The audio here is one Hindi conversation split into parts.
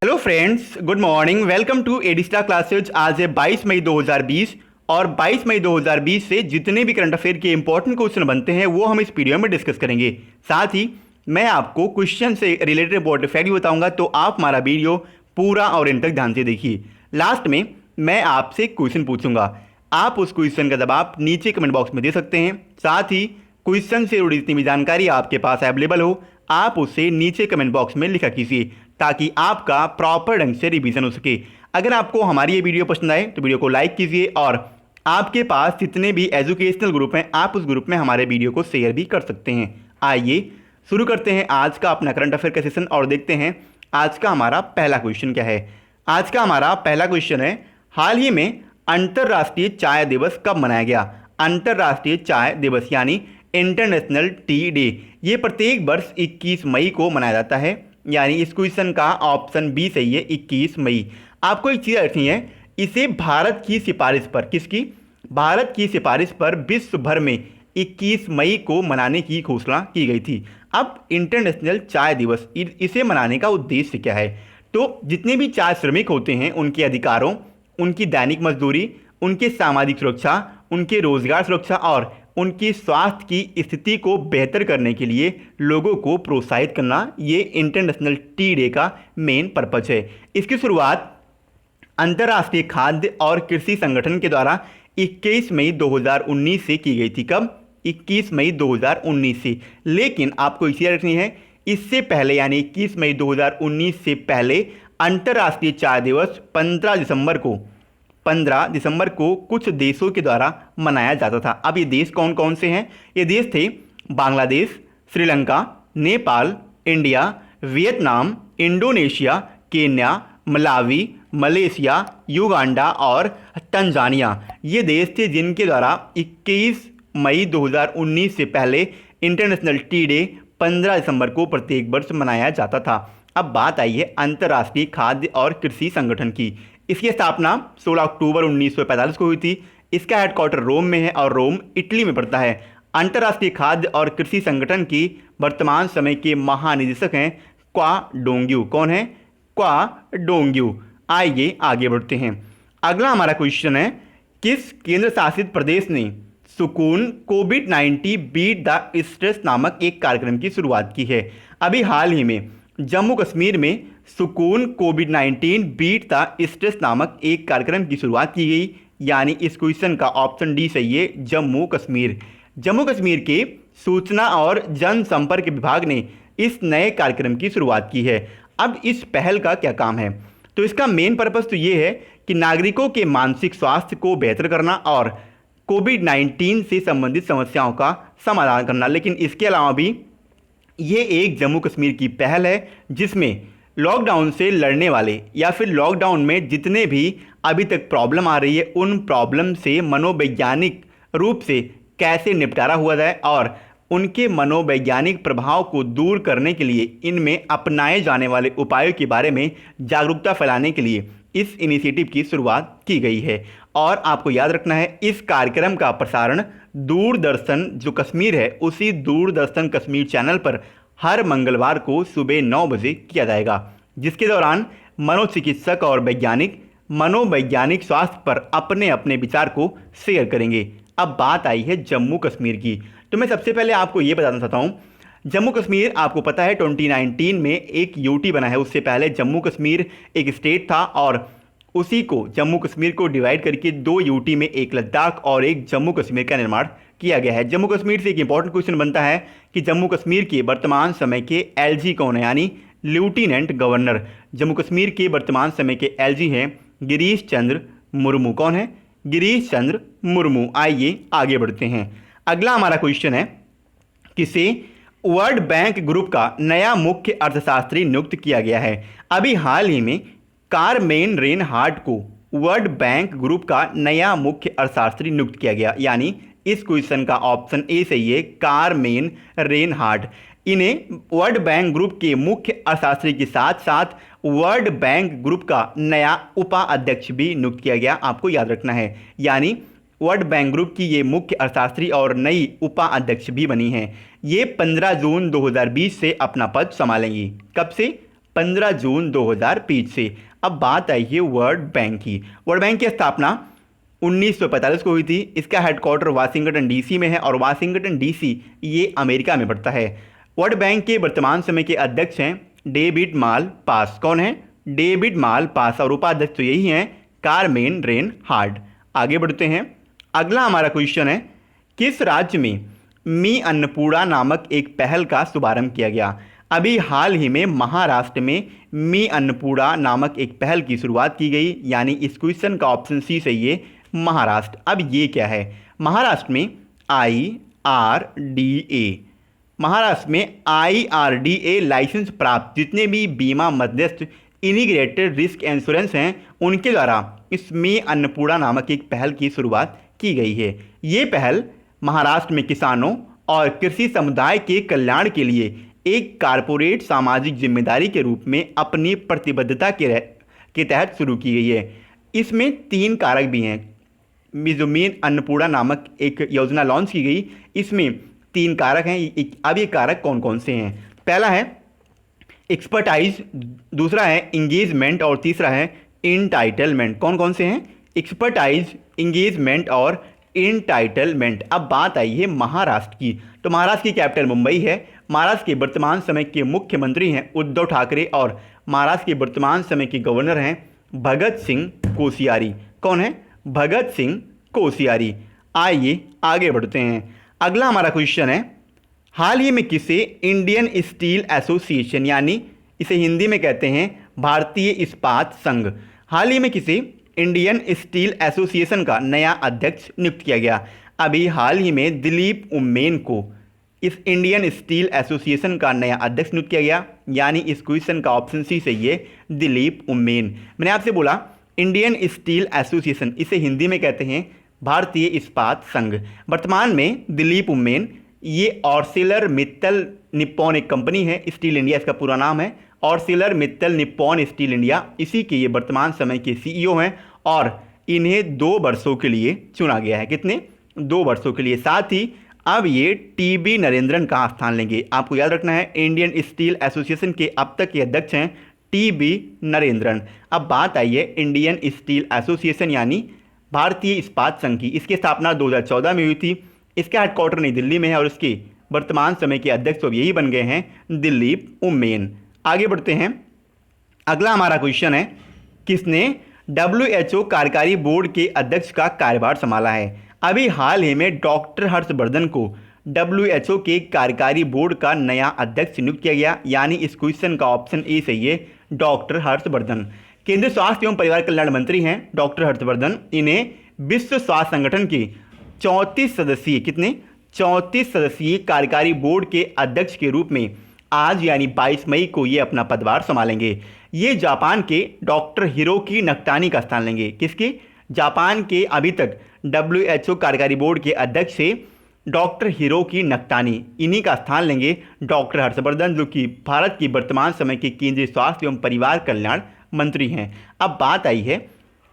Hello friends, good morning. Welcome to Edista classes. आज है 22 मई 2020 और 22 मई 2020 से जितने भी करंट अफेयर के इंपॉर्टेंट क्वेश्चन बनते हैं वो हम इस वीडियो में डिस्कस करेंगे। साथ ही मैं आपको क्वेश्चन से रिलेटेड इंपॉर्टेंट फैक्ट भी बताऊंगा, तो आप हमारा वीडियो पूरा और इन तक ध्यान से देखिए। लास्ट में मैं आपसे क्वेश्चन पूछूंगा, आप उस क्वेश्चन का जवाब नीचे कमेंट बॉक्स में दे सकते हैं। साथ ही क्वेश्चन से जुड़ी जितनी भी जानकारी आपके पास अवेलेबल हो, आप उसे नीचे कमेंट बॉक्स में लिखा कीजिए ताकि आपका प्रॉपर ढंग से रिवीजन हो सके। अगर आपको हमारी ये वीडियो पसंद आए तो वीडियो को लाइक कीजिए और आपके पास जितने भी एजुकेशनल ग्रुप हैं आप उस ग्रुप में हमारे वीडियो को शेयर भी कर सकते हैं। आइए शुरू करते हैं आज का अपना करंट अफेयर का सेशन और देखते हैं आज का हमारा पहला क्वेश्चन क्या है। आज का हमारा पहला क्वेश्चन है, हाल ही में अंतर्राष्ट्रीय चाय दिवस कब मनाया गया? अंतर्राष्ट्रीय चाय दिवस यानी इंटरनेशनल टी डे, ये प्रत्येक वर्ष 21 मई को मनाया जाता है। यानी इस क्वेश्चन का ऑप्शन बी सही है, 21 मई। आपको एक चीज़ रखनी है, इसे भारत की सिफारिश पर, किसकी? भारत की सिफारिश पर विश्व भर में 21 मई को मनाने की घोषणा की गई थी। अब इंटरनेशनल चाय दिवस, इसे मनाने का उद्देश्य क्या है? तो जितने भी चाय श्रमिक होते हैं उनके अधिकारों, उनकी दैनिक मजदूरी, उनके सामाजिक सुरक्षा, उनके रोजगार सुरक्षा और उनकी स्वास्थ्य की स्थिति को बेहतर करने के लिए लोगों को प्रोत्साहित करना, ये इंटरनेशनल टी डे का मेन पर्पज है। इसकी शुरुआत अंतर्राष्ट्रीय खाद्य और कृषि संगठन के द्वारा 21 मई 2019 से की गई थी। कब? 21 मई 2019 से। लेकिन आपको इसे रखनी है, इससे पहले यानी 21 मई 2019 से पहले अंतर्राष्ट्रीय चाय दिवस 15 दिसंबर को कुछ देशों के द्वारा मनाया जाता था। अब ये देश कौन कौन से हैं? ये देश थे Bangladesh, Sri Lanka, Nepal, India, Vietnam, Indonesia, Kenya, Malawi, Malaysia, Uganda और तंजानिया। ये देश थे जिनके द्वारा 21 मई 2019 से पहले इंटरनेशनल टी डे 15 दिसंबर को प्रत्येक वर्ष मनाया जाता था। अब बात आई है अंतर्राष्ट्रीय खाद्य और कृषि संगठन की। इसकी स्थापना 16 अक्टूबर 1945 को हुई थी। इसका हेडक्वार्टर रोम में है और रोम इटली में पड़ता है। अंतर्राष्ट्रीय खाद्य और कृषि संगठन की वर्तमान समय के महानिदेशक हैं क्वा डोंग्यू। कौन है? क्वा डोंग्यू। आइए आगे बढ़ते हैं। अगला हमारा क्वेश्चन है, किस केंद्र शासित प्रदेश ने सुकून कोविड-19 बीट द स्ट्रेस नामक एक कार्यक्रम की शुरुआत की है? अभी हाल ही में जम्मू कश्मीर में सुकून कोविड-19 बीट द स्ट्रेस नामक एक कार्यक्रम की शुरुआत की गई। यानी इस क्वेश्चन का ऑप्शन डी सही है, जम्मू कश्मीर। जम्मू कश्मीर के सूचना और जनसंपर्क विभाग ने इस नए कार्यक्रम की शुरुआत की है। अब इस पहल का क्या काम है? तो इसका मेन पर्पस तो ये है कि नागरिकों के मानसिक स्वास्थ्य को बेहतर करना और कोविड-19 से संबंधित समस्याओं का समाधान करना। लेकिन इसके अलावा भी ये एक जम्मू कश्मीर की पहल है जिसमें लॉकडाउन से लड़ने वाले या फिर लॉकडाउन में जितने भी अभी तक प्रॉब्लम आ रही है उन प्रॉब्लम से मनोवैज्ञानिक रूप से कैसे निपटारा हुआ जाए और उनके मनोवैज्ञानिक प्रभाव को दूर करने के लिए इनमें अपनाए जाने वाले उपायों के बारे में जागरूकता फैलाने के लिए इस इनिशिएटिव की शुरुआत की गई है। और आपको याद रखना है, इस कार्यक्रम का प्रसारण दूरदर्शन जो कश्मीर है उसी दूरदर्शन कश्मीर चैनल पर हर मंगलवार को सुबह 9 बजे किया जाएगा, जिसके दौरान मनोचिकित्सक और वैज्ञानिक मनोवैज्ञानिक स्वास्थ्य पर अपने अपने विचार को शेयर करेंगे। अब बात आई है जम्मू कश्मीर की। तो मैं सबसे पहले आपको ये बताना चाहता हूँ, जम्मू कश्मीर आपको पता है 2019 में एक यूटी बना है। उससे पहले जम्मू कश्मीर एक स्टेट था और उसी को जम्मू कश्मीर को डिवाइड करके 2 यूटी में एक लद्दाख और एक जम्मू कश्मीर का निर्माण किया गया है। जम्मू कश्मीर से एक इंपॉर्टेंट क्वेश्चन बनता है कि जम्मू कश्मीर के वर्तमान समय के एलजी कौन है, यानी लेफ्टिनेंट गवर्नर। जम्मू कश्मीर के वर्तमान समय के एलजी हैं गिरीश चंद्र मुर्मू। कौन है? गिरीश चंद्र मुर्मू। आइए आगे बढ़ते हैं। अगला हमारा क्वेश्चन है, किसे वर्ल्ड बैंक ग्रुप का नया मुख्य अर्थशास्त्री नियुक्त किया गया है? अभी हाल ही में कारमेन रेनहार्ट को वर्ल्ड बैंक ग्रुप का नया मुख्य अर्थशास्त्री नियुक्त किया गया। यानी इस क्वेश्चन का ऑप्शन ए सही है, कारमेन रेनहार्ट। इन्हें वर्ल्ड बैंक ग्रुप के मुख्य अर्थशास्त्री के साथ साथ वर्ल्ड बैंक ग्रुप का नया उपाध्यक्ष भी नियुक्त किया गया। आपको याद रखना है, यानी वर्ल्ड बैंक ग्रुप की ये मुख्य अर्थशास्त्री और नई उपाध्यक्ष भी बनी हैं। ये 15 जून 2020 से अपना पद संभालेंगी। कब से? 15 जून 2020 से। अब बात आई है वर्ल्ड बैंक की। वर्ल्ड बैंक की स्थापना 1945 को हुई थी। इसका हेडक्वार्टर वाशिंगटन डीसी में है और वाशिंगटन डीसी ये अमेरिका में पड़ता है। वर्ल्ड बैंक के वर्तमान समय के अध्यक्ष हैं डेविड माल पास। कौन है? डेविड माल पास। और उपाध्यक्ष तो यही हैं कारमेन रेन हार्ड। आगे बढ़ते हैं। अगला हमारा क्वेश्चन है, किस राज्य में मी अन्नपूर्णा नामक एक पहल का शुभारंभ किया गया? अभी हाल ही में महाराष्ट्र में मी अन्नपूर्णा नामक एक पहल की शुरुआत की गई, यानी इस क्वेश्चन का ऑप्शन सी सही है, महाराष्ट्र। अब ये क्या है? महाराष्ट्र में IRDA, महाराष्ट्र में IRDA लाइसेंस प्राप्त जितने भी बीमा मध्यस्थ इंटीग्रेटेड रिस्क इंश्योरेंस हैं उनके द्वारा इस मी अन्नपूर्णा नामक एक पहल की शुरुआत की गई है। ये पहल महाराष्ट्र में किसानों और कृषि समुदाय के कल्याण के लिए एक कारपोरेट सामाजिक जिम्मेदारी के रूप में अपनी प्रतिबद्धता के तहत शुरू की गई है। इसमें 3 कारक भी हैं। जो मी अन्नपूर्णा नामक एक योजना लॉन्च की गई, इसमें 3 कारक हैं। अब ये कारक कौन कौन से हैं? पहला है एक्सपर्टाइज, दूसरा है इंगेजमेंट और तीसरा है इंटाइटलमेंट। कौन कौन से हैं? एक्सपर्टाइज, इंगेजमेंट और इंटाइटलमेंट। अब बात आई है महाराष्ट्र की। तो महाराष्ट्र की कैपिटल मुंबई है। महाराष्ट्र के वर्तमान समय के मुख्यमंत्री हैं उद्धव ठाकरे और महाराष्ट्र के वर्तमान समय के गवर्नर हैं भगत सिंह कोश्यारी। कौन है? भगत सिंह कोश्यारी। आइए आगे बढ़ते हैं। अगला हमारा क्वेश्चन है, हाल ही में किसे इंडियन स्टील एसोसिएशन, यानी इसे हिंदी में कहते हैं भारतीय इस्पात संघ, हाल ही में किसे इंडियन स्टील एसोसिएशन का नया अध्यक्ष नियुक्त किया गया? अभी हाल ही में दिलीप उम्मेन को इस इंडियन स्टील एसोसिएशन का नया अध्यक्ष नियुक्त किया गया, यानी इस क्वेश्चन का ऑप्शन सी सही है, दिलीप उम्मेन। मैंने आपसे बोला इंडियन स्टील एसोसिएशन, इसे हिंदी में कहते हैं भारतीय इस्पात संघ। वर्तमान में दिलीप उम्मेन ये ऑर्सिलर मित्तल निप्पॉन एक कंपनी है, स्टील इंडिया इसका पूरा नाम है, ऑर्सिलर मित्तल निप्पॉन स्टील इंडिया, इसी के ये वर्तमान समय के सीईओ हैं और इन्हें 2 वर्षों के लिए चुना गया है। कितने? 2 वर्षों के लिए। साथ ही अब ये TB नरेंद्रन का स्थान लेंगे। आपको याद रखना है इंडियन स्टील एसोसिएशन के अब तक के अध्यक्ष हैं TB नरेंद्रन। अब बात आई है इंडियन स्टील एसोसिएशन यानी भारतीय इस्पात संघ की। इसकी स्थापना 2014 में हुई थी। इसका हेडक्वार्टर नई दिल्ली में है और इसके वर्तमान समय के अध्यक्ष अब यही बन गए हैं दिलीप उम्मेन। आगे बढ़ते हैं। अगला हमारा क्वेश्चन है, किसने WHO कार्यकारी बोर्ड के अध्यक्ष का कार्यभार संभाला है? अभी हाल ही में डॉक्टर हर्षवर्धन को WHO के कार्यकारी बोर्ड का नया अध्यक्ष नियुक्त किया गया, यानी इस क्वेश्चन का ऑप्शन ए सही है, डॉक्टर हर्षवर्धन। केंद्रीय स्वास्थ्य एवं परिवार कल्याण मंत्री हैं डॉक्टर हर्षवर्धन। इन्हें विश्व स्वास्थ्य संगठन के 34 सदस्यीय, कितने? 34 सदस्यीय कार्यकारी बोर्ड के अध्यक्ष के रूप में आज यानी 22 मई को ये अपना पदभार संभालेंगे। ये जापान के डॉक्टर हिरोकी नकटानी का स्थान लेंगे। किसके? जापान के अभी तक WHO कार्यकारी बोर्ड के अध्यक्ष से डॉक्टर हिरोकी नकटानी, इन्हीं का स्थान लेंगे डॉक्टर हर्षवर्धन, जो कि भारत की वर्तमान समय के केंद्रीय स्वास्थ्य एवं परिवार कल्याण मंत्री हैं। अब बात आई है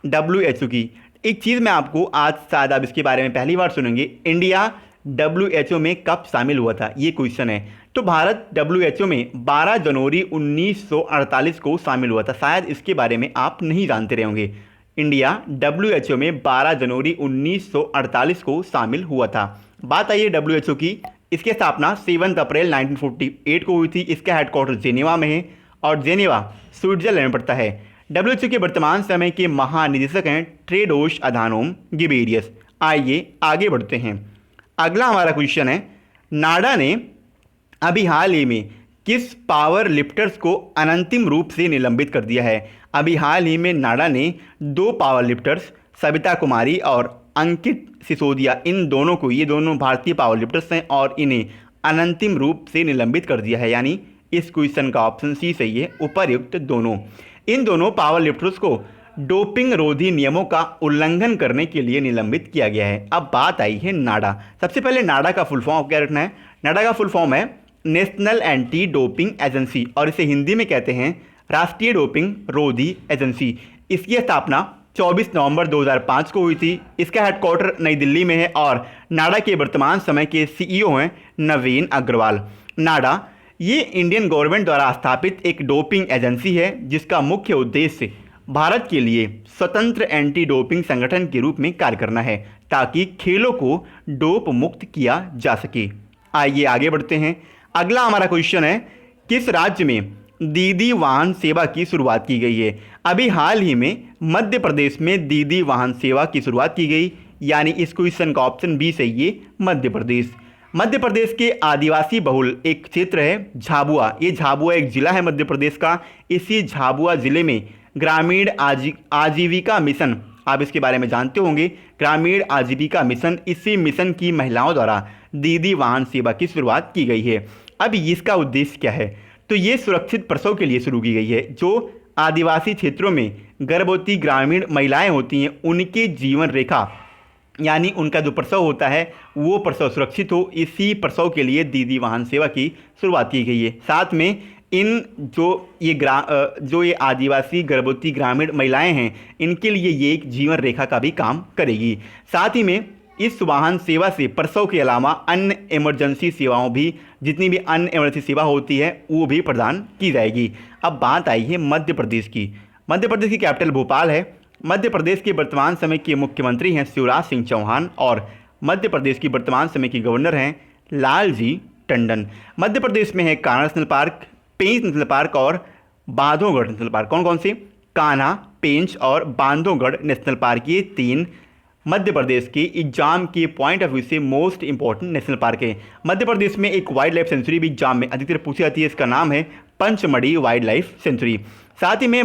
WHO की। एक चीज़ मैं आपको आज शायद आप इसके बारे में पहली बार सुनेंगे, इंडिया WHO में कब शामिल हुआ था, ये क्वेश्चन है। तो भारत WHO में 12 जनवरी 1948 को शामिल हुआ था। शायद इसके बारे में आप नहीं जानते रहे होंगे। इंडिया WHO में 12 जनवरी 1948 को शामिल हुआ था। बात आई है WHO की। इसकी स्थापना 7 अप्रैल 1948 को हुई थी। इसका हेडक्वार्टर जेनेवा में है और जेनेवा स्विट्जरलैंड में पड़ता है। WHO के वर्तमान समय के महानिदेशक हैं टेड्रोस अधानोम गिबेरियस। आइए आगे बढ़ते हैं। अगला हमारा क्वेश्चन है, नाडा ने अभी हाल ही में किस पावर लिफ्टर्स को अनंतिम रूप से निलंबित कर दिया है? अभी हाल ही में नाडा ने 2 पावर लिफ्टर्स सविता कुमारी और अंकित सिसोदिया, इन दोनों को, ये दोनों भारतीय पावर लिफ्टर्स हैं और इन्हें अनंतिम रूप से निलंबित कर दिया है, यानी इस क्वेश्चन का ऑप्शन सी सही है, उपर्युक्त दोनों। इन दोनों पावर लिफ्टर्स को डोपिंग रोधी नियमों का उल्लंघन करने के लिए निलंबित किया गया है। अब बात आई है नाडा। सबसे पहले नाडा का फुल फॉर्म क्या रखना है? नाडा का फुल फॉर्म है नेशनल एंटी डोपिंग एजेंसी और इसे हिंदी में कहते हैं राष्ट्रीय डोपिंग रोधी एजेंसी। इसकी स्थापना 24 नवंबर 2005 को हुई थी। इसका हेडक्वार्टर नई दिल्ली में है और नाडा के वर्तमान समय के सीईओ हैं नवीन अग्रवाल। नाडा ये इंडियन गवर्नमेंट द्वारा स्थापित एक डोपिंग एजेंसी है जिसका मुख्य उद्देश्य भारत के लिए स्वतंत्र एंटी डोपिंग संगठन के रूप में कार्य करना है ताकि खेलों को डोप मुक्त किया जा सके। आइए आगे बढ़ते हैं। अगला हमारा क्वेश्चन है, किस राज्य में दीदी वाहन सेवा की शुरुआत की गई है? अभी हाल ही में मध्य प्रदेश में दीदी वाहन सेवा की शुरुआत की गई, यानी इस क्वेश्चन का ऑप्शन बी सही है, मध्य प्रदेश। मध्य प्रदेश के आदिवासी बहुल एक क्षेत्र है झाबुआ। ये झाबुआ एक जिला है मध्य प्रदेश का। इसी झाबुआ जिले में ग्रामीण आजीविका मिशन, आप इसके बारे में जानते होंगे, ग्रामीण आजीविका मिशन, इसी मिशन की महिलाओं द्वारा दीदी वाहन सेवा की शुरुआत की गई है। अब इसका उद्देश्य क्या है? तो ये सुरक्षित प्रसव के लिए शुरू की गई है। जो आदिवासी क्षेत्रों में गर्भवती ग्रामीण महिलाएं होती हैं, उनके जीवन रेखा यानी उनका जो प्रसव होता है वो प्रसव सुरक्षित हो, इसी प्रसव के लिए दीदी वाहन सेवा की शुरुआत की गई है। साथ में इन जो ये आदिवासी गर्भवती ग्रामीण महिलाएं हैं, इनके लिए ये एक जीवन रेखा का भी काम करेगी। साथ ही में इस वाहन सेवा से प्रसव के अलावा अन्य इमरजेंसी सेवाओं भी, जितनी भी अन्य इमरजेंसी सेवा होती है वो भी प्रदान की जाएगी। अब बात आई है मध्य प्रदेश की। मध्य प्रदेश की कैपिटल भोपाल है। मध्य प्रदेश के वर्तमान समय के मुख्यमंत्री हैं शिवराज सिंह चौहान और मध्य प्रदेश की वर्तमान समय की गवर्नर हैं लालजी टंडन। मध्य प्रदेश में है कान्हा नेशनल पार्क, पेंच नेशनल पार्क और बांधवगढ़ नेशनल पार्क। कौन कौन से? कान्हा, पेंच और बांधवगढ़ नेशनल पार्क, ये 3 मध्य प्रदेश के एग्जाम के पॉइंट ऑफ व्यू से मोस्ट इंपॉर्टेंट नेशनल पार्क है। मध्य प्रदेश में एक वाइल्ड लाइफ सेंचुरी भी एग्जाम में अधिकतर पूछी जाती है, इसका नाम है पंचमढ़ी वाइल्ड लाइफ सेंचुरी। साथ ही में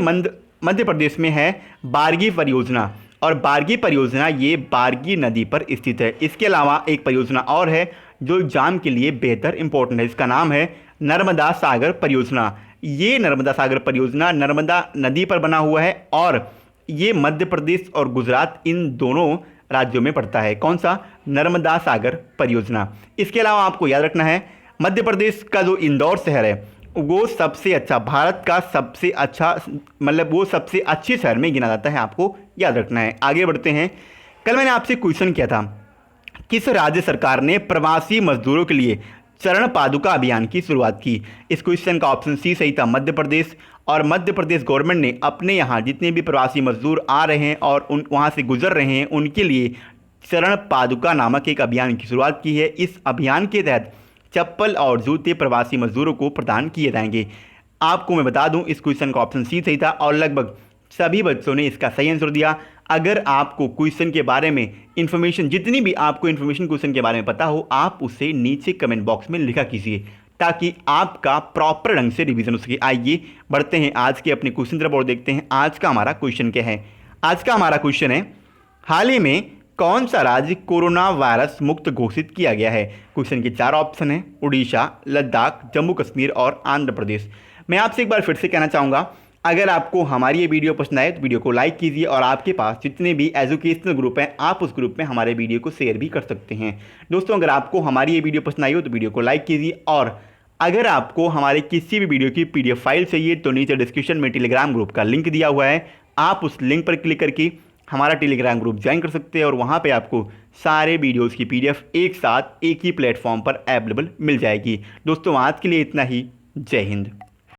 मध्य प्रदेश में है बारगी परियोजना, और बारगी परियोजना ये बारगी नदी पर स्थित है। इसके अलावा एक परियोजना और है जो एग्जाम के लिए बेहतर इंपॉर्टेंट है, इसका नाम है नर्मदा सागर परियोजना। ये नर्मदा सागर परियोजना नर्मदा नदी पर बना हुआ है और ये मध्य प्रदेश और गुजरात इन दोनों राज्यों में पड़ता है। कौन सा? नर्मदा सागर परियोजना। इसके अलावा आपको याद रखना है मध्य प्रदेश का जो इंदौर शहर है वो सबसे अच्छा, भारत का सबसे अच्छा, मतलब वो सबसे अच्छे शहर में गिना जाता है, आपको याद रखना है। आगे बढ़ते हैं। कल मैंने आपसे क्वेश्चन किया था, किस राज्य सरकार ने प्रवासी मजदूरों के लिए चरण पादुका अभियान की शुरुआत की? इस क्वेश्चन का ऑप्शन सी सही था, मध्य प्रदेश। और मध्य प्रदेश गवर्नमेंट ने अपने यहाँ जितने भी प्रवासी मजदूर आ रहे हैं और वहाँ से गुजर रहे हैं, उनके लिए चरण पादुका नामक एक अभियान की शुरुआत की है। इस अभियान के तहत चप्पल और जूते प्रवासी मजदूरों को प्रदान किए जाएंगे। आपको मैं बता दूं इस क्वेश्चन का ऑप्शन सी सही था और लगभग सभी बच्चों ने इसका सही आंसर दिया। अगर आपको क्वेश्चन के बारे में इन्फॉर्मेशन, जितनी भी आपको इन्फॉर्मेशन क्वेश्चन के बारे में पता हो, आप उसे नीचे कमेंट बॉक्स में लिखा कीजिए ताकि आपका प्रॉपर ढंग से रिवीजन हो सके। आइए बढ़ते हैं आज के अपने क्वेश्चन तरफ और देखते हैं आज का हमारा क्वेश्चन क्या है। आज का हमारा क्वेश्चन है, हाल ही में कौन सा राज्य कोरोना वायरस मुक्त घोषित किया गया है? क्वेश्चन के 4 ऑप्शन हैं, उड़ीसा, लद्दाख, जम्मू कश्मीर और आंध्र प्रदेश। मैं आपसे एक बार फिर से कहना चाहूँगा, अगर आपको हमारी ये वीडियो पसंद आए तो वीडियो को लाइक कीजिए और आपके पास जितने भी एजुकेशनल ग्रुप हैं आप उस ग्रुप में हमारे वीडियो को शेयर भी कर सकते हैं। दोस्तों, अगर आपको हमारी ये वीडियो पसंद आई हो तो वीडियो को लाइक कीजिए और अगर आपको हमारे किसी भी वीडियो की PDF फाइल चाहिए तो नीचे डिस्क्रिप्शन में टेलीग्राम ग्रुप का लिंक दिया हुआ है, आप उस लिंक पर क्लिक करके हमारा टेलीग्राम ग्रुप ज्वाइन कर सकते हैं और वहाँ पे आपको सारे वीडियोस की PDF एक साथ एक ही प्लेटफॉर्म पर अवेलेबल मिल जाएगी। दोस्तों, आज के लिए इतना ही। जय हिंद।